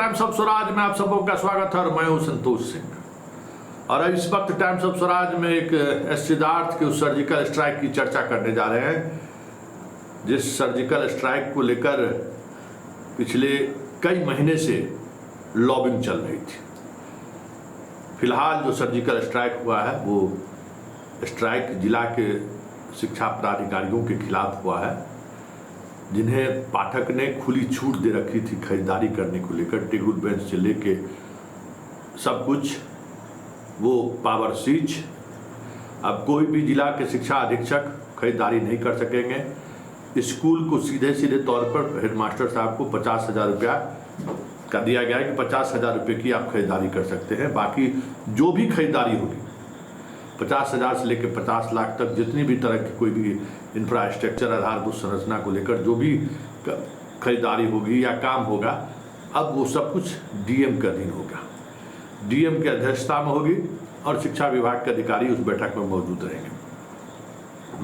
Times of Swaraj में आप सबों का स्वागत है और मैं हूं संतोष सिंह। और इस वक्त टाइम्स ऑफ स्वराज में एक सिद्धार्थ के उस सर्जिकल स्ट्राइक की चर्चा करने जा रहे हैं, जिस सर्जिकल स्ट्राइक को लेकर पिछले कई महीने से लॉबिंग चल रही थी। फिलहाल जो सर्जिकल स्ट्राइक हुआ है वो स्ट्राइक जिला के शिक्षा पदाधिकारियों के खिलाफ हुआ है, जिन्हें पाठक ने खुली छूट दे रखी थी खरीदारी करने को लेकर। टेबल बेंच से लेके सब कुछ वो पावर सीज। अब कोई भी जिला के शिक्षा अधीक्षक खरीदारी नहीं कर सकेंगे। स्कूल को सीधे सीधे तौर पर हेडमास्टर साहब को 50,000 रुपया का दिया गया है कि 50,000 रुपये की आप खरीदारी कर सकते हैं। बाकी जो भी खरीदारी होगी 50,000 से लेकर 50 लाख तक, जितनी भी तरह की कोई भी इंफ्रास्ट्रक्चर आधारभूत संरचना को लेकर जो भी खरीदारी होगी या काम होगा, अब वो सब कुछ डीएम का अधीन होगा। डीएम की अध्यक्षता में होगी और शिक्षा विभाग के अधिकारी उस बैठक में मौजूद रहेंगे।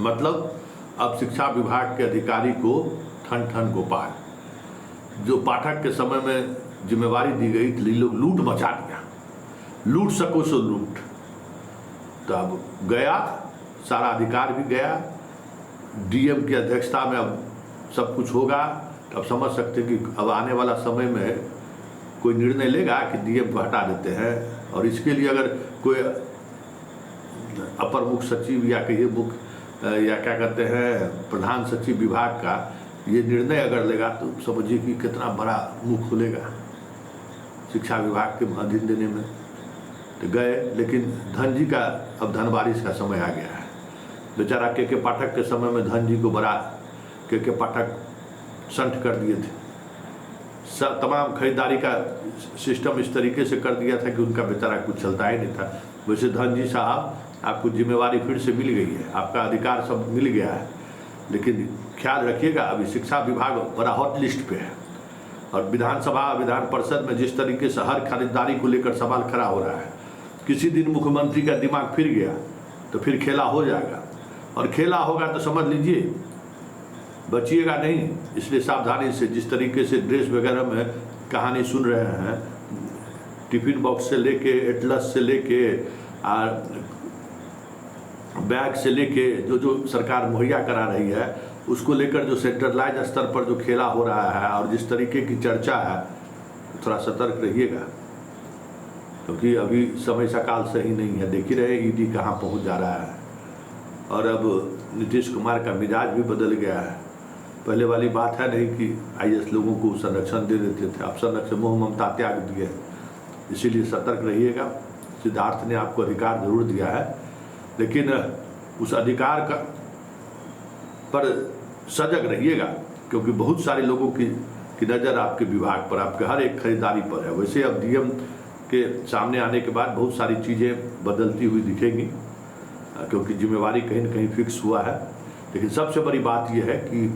मतलब अब शिक्षा विभाग के अधिकारी को ठन ठन गोपाल, जो पाठक के समय में जिम्मेवारी दी गई थी, लोग लूट मचा दिया, लूट सको सो लूट। तो अब गया, सारा अधिकार भी गया, डीएम की अध्यक्षता में अब सब कुछ होगा। तो अब समझ सकते हैं कि अब आने वाला समय में कोई निर्णय लेगा कि डीएम को हटा देते हैं। और इसके लिए अगर कोई अपर मुख्य सचिव या कहिए मुख्य या क्या कहते हैं प्रधान सचिव विभाग का ये निर्णय अगर लेगा तो समझिए कि कितना बड़ा मुख खुलेगा शिक्षा विभाग के अधीन देने में। तो गए, लेकिन धन जी का अब धन बारिश का समय आ गया है। बेचारा के पाठक के समय में धन जी को बड़ा के पाठक संठ कर दिए थे। सब तमाम खरीदारी का सिस्टम इस तरीके से कर दिया था कि उनका बेचारा कुछ चलता ही नहीं था। वैसे धन जी साहब, आपको जिम्मेवारी फिर से मिल गई है, आपका अधिकार सब मिल गया है, लेकिन ख्याल रखिएगा अभी शिक्षा विभाग बड़ा हॉट लिस्ट पे है। और विधानसभा विधान परिषद में जिस तरीके से हर खरीदारी को लेकर सवाल खड़ा हो रहा है, किसी दिन मुख्यमंत्री का दिमाग फिर गया तो फिर खेला हो जाएगा। और खेला होगा तो समझ लीजिए बचिएगा नहीं। इसलिए सावधानी से, जिस तरीके से ड्रेस वगैरह में कहानी सुन रहे हैं, टिफिन बॉक्स से लेके एटलस से लेके बैग से लेके जो जो सरकार मुहैया करा रही है, उसको लेकर जो सेंट्रलाइज स्तर पर जो खेला हो रहा है और जिस तरीके की चर्चा है, थोड़ा सतर्क रहिएगा, क्योंकि अभी समय सकाल सही नहीं है। देख ही रहे ईडी कहाँ पहुँच जा रहा है। और अब नीतीश कुमार का मिजाज भी बदल गया है। पहले वाली बात है नहीं कि आईएएस लोगों को संरक्षण दे देते थे, अब संरक्षण मोह ममता त्याग दिए। इसीलिए सतर्क रहिएगा। सिद्धार्थ ने आपको अधिकार जरूर दिया है, लेकिन उस अधिकार का पर सजग रहिएगा, क्योंकि बहुत सारे लोगों की नज़र आपके विभाग पर, आपके हर एक खरीदारी पर है। वैसे अब डीएम के सामने आने के बाद बहुत सारी चीज़ें बदलती हुई दिखेंगी, क्योंकि जिम्मेवारी कहीं न कहीं फिक्स हुआ है। लेकिन सबसे बड़ी बात यह है कि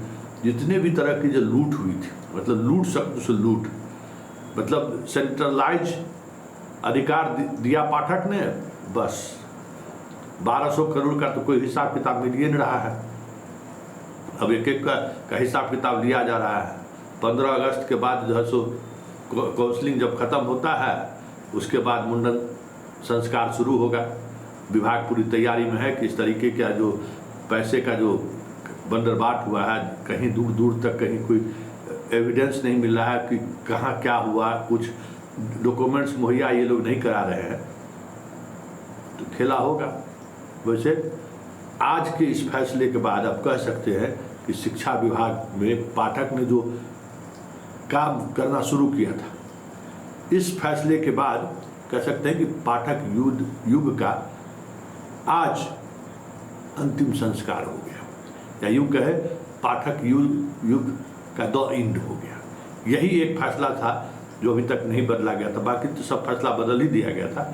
जितने भी तरह की जो लूट हुई थी, मतलब लूट शब्द से लूट, मतलब सेंट्रलाइज अधिकार दिया पाठक ने, बस 1200 करोड़ का तो कोई हिसाब किताब मिल ही नहीं रहा है। अब एक एक का हिसाब किताब लिया जा रहा है। 15 अगस्त के बाद जो है सो काउंसलिंग जब खत्म होता है, उसके बाद मुंडन संस्कार शुरू होगा। विभाग पूरी तैयारी में है कि इस तरीके का जो पैसे का जो बंदरबाट हुआ है, कहीं दूर दूर तक कहीं कोई एविडेंस नहीं मिल रहा है कि कहाँ क्या हुआ, कुछ डॉक्यूमेंट्स मुहैया ये लोग नहीं करा रहे हैं, तो खेला होगा। वैसे आज के इस फैसले के बाद आप कह सकते हैं कि शिक्षा विभाग में पाठक ने जो काम करना शुरू किया था, इस फैसले के बाद कह सकते हैं कि पाठक युग का आज अंतिम संस्कार हो गया, या यूँ कहे पाठक युग का द एंड हो गया। यही एक फैसला था जो अभी तक नहीं बदला गया था। बाकी तो सब फैसला बदल ही दिया गया था।